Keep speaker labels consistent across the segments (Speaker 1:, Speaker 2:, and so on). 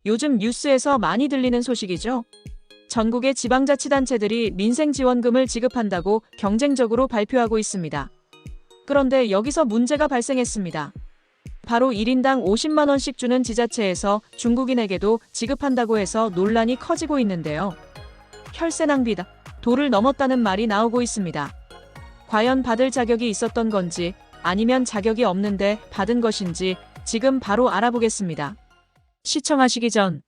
Speaker 1: 요즘 뉴스에서 많이 들리는 소식이죠. 전국의 지방자치단체들이 민생지원금을 지급한다고 경쟁적으로 발표하고 있습니다. 그런데 여기서 문제가 발생했습니다. 바로 1인당 50만 원씩 주는 지자체에서 중국인에게도 지급한다고 해서 논란이 커지고 있는데요. 혈세 낭비다, 도를 넘었다는 말이 나오고 있습니다. 과연 받을 자격이 있었던 건지 아니면 자격이 없는데 받은 것인지 지금 바로 알아보겠습니다. 시청하시기 전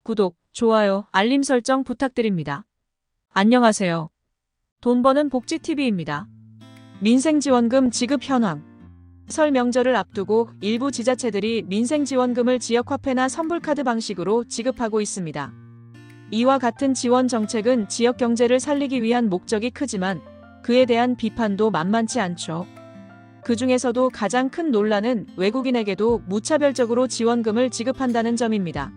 Speaker 1: 구독, 좋아요, 알림 설정 부탁드립니다. 안녕하세요. 돈 버는 복지TV입니다. 민생지원금 지급 현황. 설 명절을 앞두고 일부 지자체들이 민생지원금을 지역화폐나 선불카드 방식으로 지급하고 있습니다. 이와 같은 지원 정책은 지역 경제를 살리기 위한 목적이 크지만 그에 대한 비판도 만만치 않죠. 그 중에서도 가장 큰 논란은 외국인에게도 무차별적으로 지원금을 지급한다는 점입니다.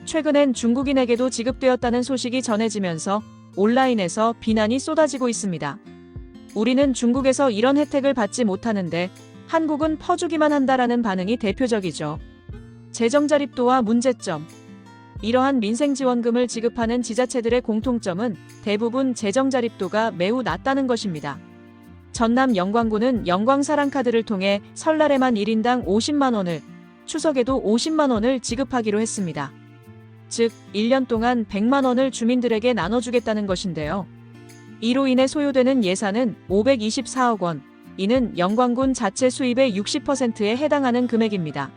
Speaker 1: 최근엔 중국인에게도 지급되었다는 소식이 전해지면서 온라인에서 비난이 쏟아지고 있습니다. 우리는 중국에서 이런 혜택을 받지 못하는데 한국은 퍼주기만 한다라는 반응이 대표적이죠. 재정자립도와 문제점. 이러한 민생지원금을 지급하는 지자체들의 공통점은 대부분 재정자립도가 매우 낮다는 것입니다. 전남 영광군은 영광사랑카드를 통해 설날에만 1인당 50만 원을, 추석에도 50만 원을 지급하기로 했습니다. 즉, 1년 동안 100만 원을 주민들에게 나눠주겠다는 것인데요. 이로 인해 소요되는 예산은 524억 원, 이는 영광군 자체 수입의 60%에 해당하는 금액입니다.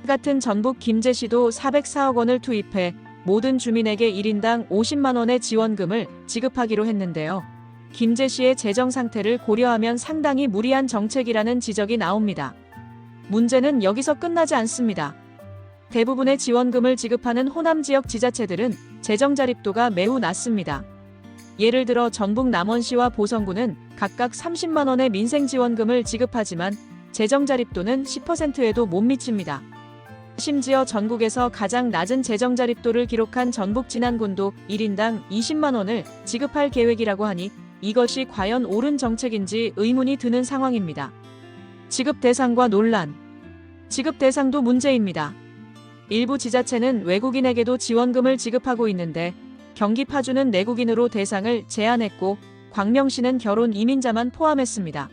Speaker 1: 같은 전북 김제시도 404억 원을 투입해 모든 주민에게 1인당 50만 원의 지원금을 지급하기로 했는데요. 김제시의 재정 상태를 고려하면 상당히 무리한 정책이라는 지적이 나옵니다. 문제는 여기서 끝나지 않습니다. 대부분의 지원금을 지급하는 호남 지역 지자체들은 재정 자립도가 매우 낮습니다. 예를 들어 전북 남원시와 보성군은 각각 30만 원의 민생지원금을 지급하지만 재정 자립도는 10%에도 못 미칩니다. 심지어 전국에서 가장 낮은 재정 자립도를 기록한 전북 진안군도 1인당 20만 원을 지급할 계획이라고 하니 이것이 과연 옳은 정책인지 의문이 드는 상황입니다. 지급 대상과 논란. 지급 대상도 문제입니다. 일부 지자체는 외국인에게도 지원금을 지급하고 있는데 경기 파주는 내국인으로 대상을 제한했고 광명시는 결혼 이민자만 포함했습니다.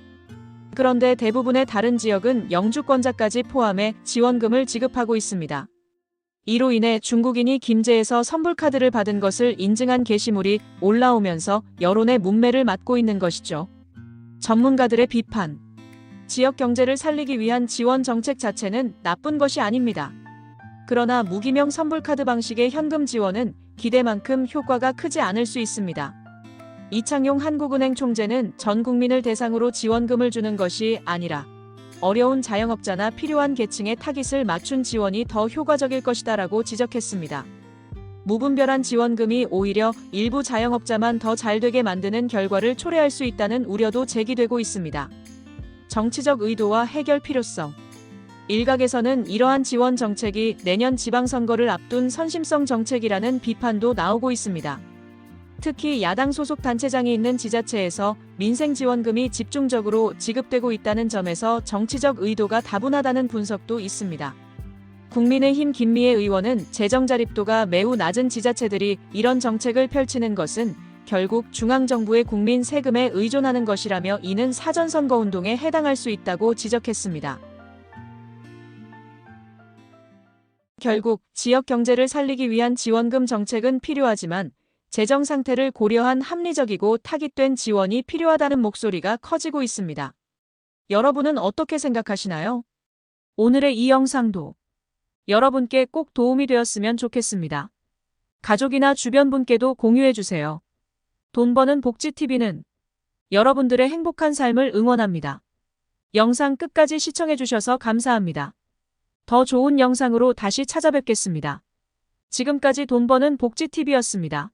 Speaker 1: 그런데 대부분의 다른 지역은 영주권자까지 포함해 지원금을 지급하고 있습니다. 이로 인해 중국인이 김제에서 선불카드를 받은 것을 인증한 게시물이 올라오면서 여론의 문매를 맞고 있는 것이죠. 전문가들의 비판. 지역 경제를 살리기 위한 지원 정책 자체는 나쁜 것이 아닙니다. 그러나 무기명 선불카드 방식의 현금 지원은 기대만큼 효과가 크지 않을 수 있습니다. 이창용 한국은행 총재는 전 국민을 대상으로 지원금을 주는 것이 아니라 어려운 자영업자나 필요한 계층에 타깃을 맞춘 지원이 더 효과적일 것이다라고 지적했습니다. 무분별한 지원금이 오히려 일부 자영업자만 더 잘되게 만드는 결과를 초래할 수 있다는 우려도 제기되고 있습니다. 정치적 의도와 해결 필요성. 일각에서는 이러한 지원 정책이 내년 지방선거를 앞둔 선심성 정책이라는 비판도 나오고 있습니다. 특히 야당 소속 단체장이 있는 지자체에서 민생지원금이 집중적으로 지급되고 있다는 점에서 정치적 의도가 다분하다는 분석도 있습니다. 국민의힘 김미애 의원은 재정자립도가 매우 낮은 지자체들이 이런 정책을 펼치는 것은 결국 중앙정부의 국민 세금에 의존하는 것이라며 이는 사전선거운동에 해당할 수 있다고 지적했습니다. 결국 지역 경제를 살리기 위한 지원금 정책은 필요하지만 재정 상태를 고려한 합리적이고 타깃된 지원이 필요하다는 목소리가 커지고 있습니다. 여러분은 어떻게 생각하시나요? 오늘의 이 영상도 여러분께 꼭 도움이 되었으면 좋겠습니다. 가족이나 주변 분께도 공유해주세요. 돈 버는 복지TV는 여러분들의 행복한 삶을 응원합니다. 영상 끝까지 시청해주셔서 감사합니다. 더 좋은 영상으로 다시 찾아뵙겠습니다. 지금까지 돈 버는 복지TV였습니다.